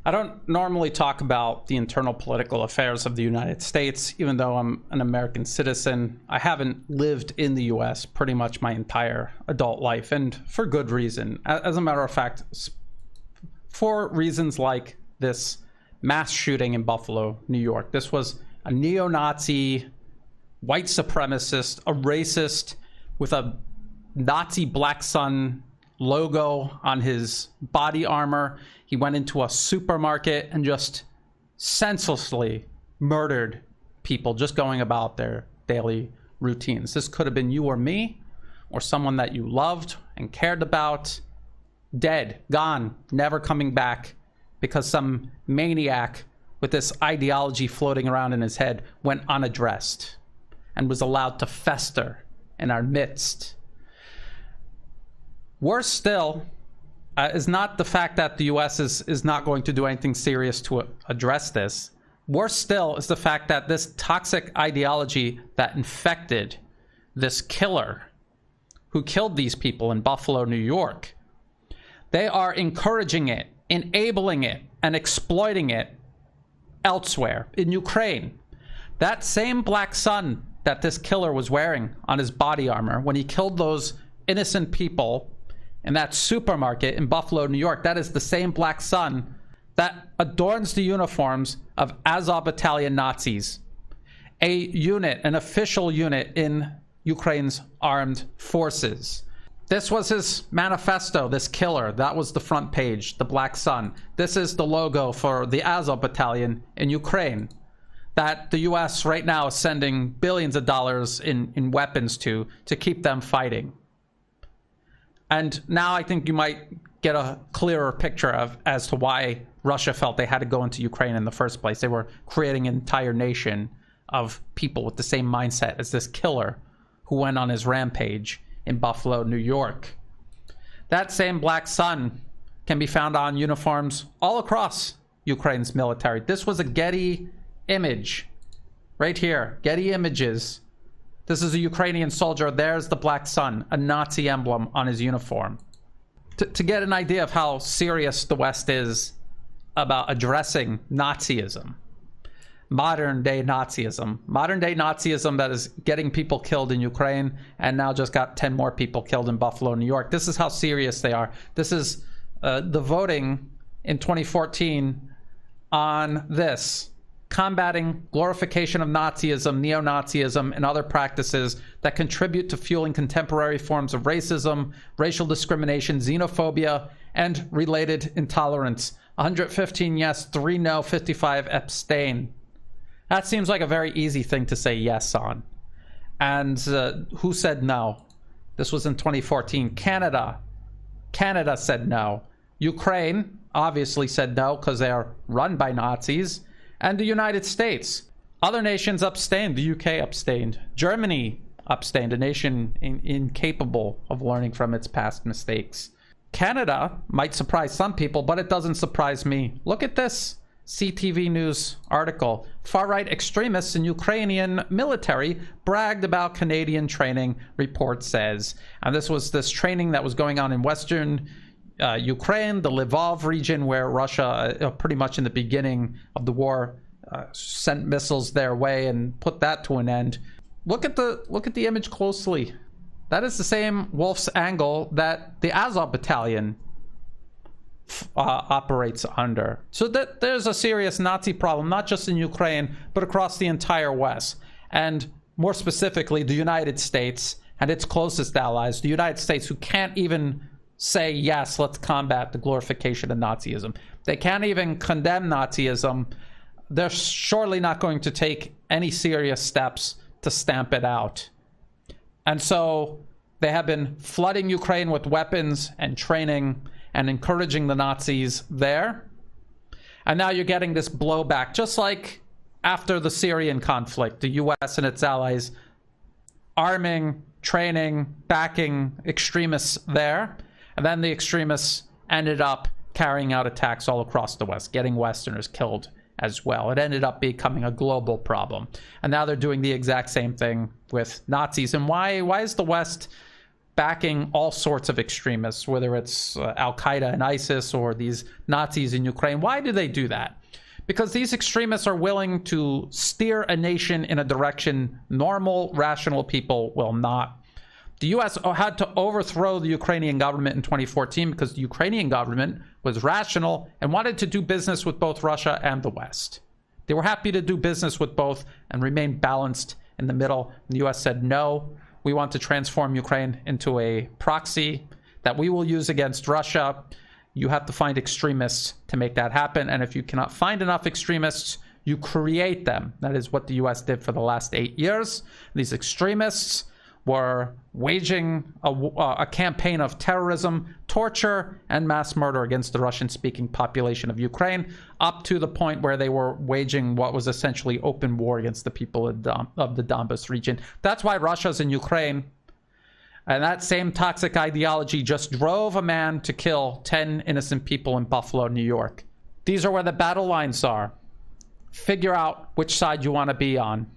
I don't normally talk about the internal political affairs of the United States, even though I'm an American citizen. I haven't lived in the US pretty much my entire adult life, and for good reason. As a matter of fact, for reasons like this mass shooting in Buffalo, New York. This was a neo-Nazi, white supremacist, a racist with a Nazi black sun logo on his body armor. He went into a supermarket and just senselessly murdered people just going about their daily routines. This could have been you or me, or someone that you loved and cared about. Dead, gone, never coming back, because some maniac with this ideology floating around in his head went unaddressed and was allowed to fester in our midst. Worse still is not the fact that the US is not going to do anything serious to address this. Worse still is the fact that this toxic ideology that infected this killer who killed these people in Buffalo, New York, they are encouraging it, enabling it, and exploiting it elsewhere in Ukraine. That same black sun that this killer was wearing on his body armor when he killed those innocent people in that supermarket in Buffalo, New York, that is the same black sun that adorns the uniforms of Azov Battalion Nazis, a unit, an official unit in Ukraine's armed forces. This was his manifesto, this killer. That was the front page, the black sun. This is the logo for the Azov Battalion in Ukraine that the US right now is sending billions of dollars in weapons to keep them fighting. And now I think you might get a clearer picture of as to why Russia felt they had to go into Ukraine in the first place. They were creating an entire nation of people with the same mindset as this killer who went on his rampage in Buffalo, New York. That same black sun can be found on uniforms all across Ukraine's military. This was a Getty image right here. Getty Images. This is a Ukrainian soldier. There's the black sun, a Nazi emblem on his uniform. To get an idea of how serious the West is about addressing Nazism, modern day Nazism that is getting people killed in Ukraine and now just got 10 more people killed in Buffalo, New York. This is how serious they are. This is the voting in 2014 on this. Combating glorification of Nazism, neo-Nazism, and other practices that contribute to fueling contemporary forms of racism, racial discrimination, xenophobia, and related intolerance. 115 yes, 3 no, 55 abstain. That seems like a very easy thing to say yes on. And who said no? This was in 2014. Canada said no. Ukraine obviously said no because they are run by Nazis. And the United States. Other nations abstained. The UK abstained. Germany abstained, a nation incapable of learning from its past mistakes. Canada might surprise some people, but it doesn't surprise me. Look at this CTV News article. Far-right extremists in Ukrainian military bragged about Canadian training, report says. And this was this training that was going on in western Ukraine, the Lvov region, where Russia, pretty much in the beginning of the war, sent missiles their way and put that to an end. Look at the image closely. That is the same wolf's angle that the Azov Battalion operates under. So that there's a serious Nazi problem, not just in Ukraine, but across the entire West. And more specifically, the United States and its closest allies, the United States, who can't even say, yes, let's combat the glorification of Nazism. They can't even condemn Nazism. They're surely not going to take any serious steps to stamp it out. And so they have been flooding Ukraine with weapons and training and encouraging the Nazis there. And now you're getting this blowback, just like after the Syrian conflict, the US and its allies arming, training, backing extremists there. And then the extremists ended up carrying out attacks all across the West, getting Westerners killed as well. It ended up becoming a global problem. And now they're doing the exact same thing with Nazis. And why is the West backing all sorts of extremists, whether it's Al-Qaeda and ISIS or these Nazis in Ukraine. Why do they do that? Because these extremists are willing to steer a nation in a direction normal, rational people will not. The U.S. had to overthrow the Ukrainian government in 2014 because the Ukrainian government was rational and wanted to do business with both Russia and the West. They were happy to do business with both and remain balanced in the middle. The U.S. said, no, we want to transform Ukraine into a proxy that we will use against Russia. You have to find extremists to make that happen. And if you cannot find enough extremists, you create them. That is what the U.S. did for the last 8 years. These extremists were waging a campaign of terrorism, torture, and mass murder against the Russian-speaking population of Ukraine, up to the point where they were waging what was essentially open war against the people of the Donbas region. That's why Russia's in Ukraine. And that same toxic ideology just drove a man to kill 10 innocent people in Buffalo, New York. These are where the battle lines are. Figure out which side you want to be on.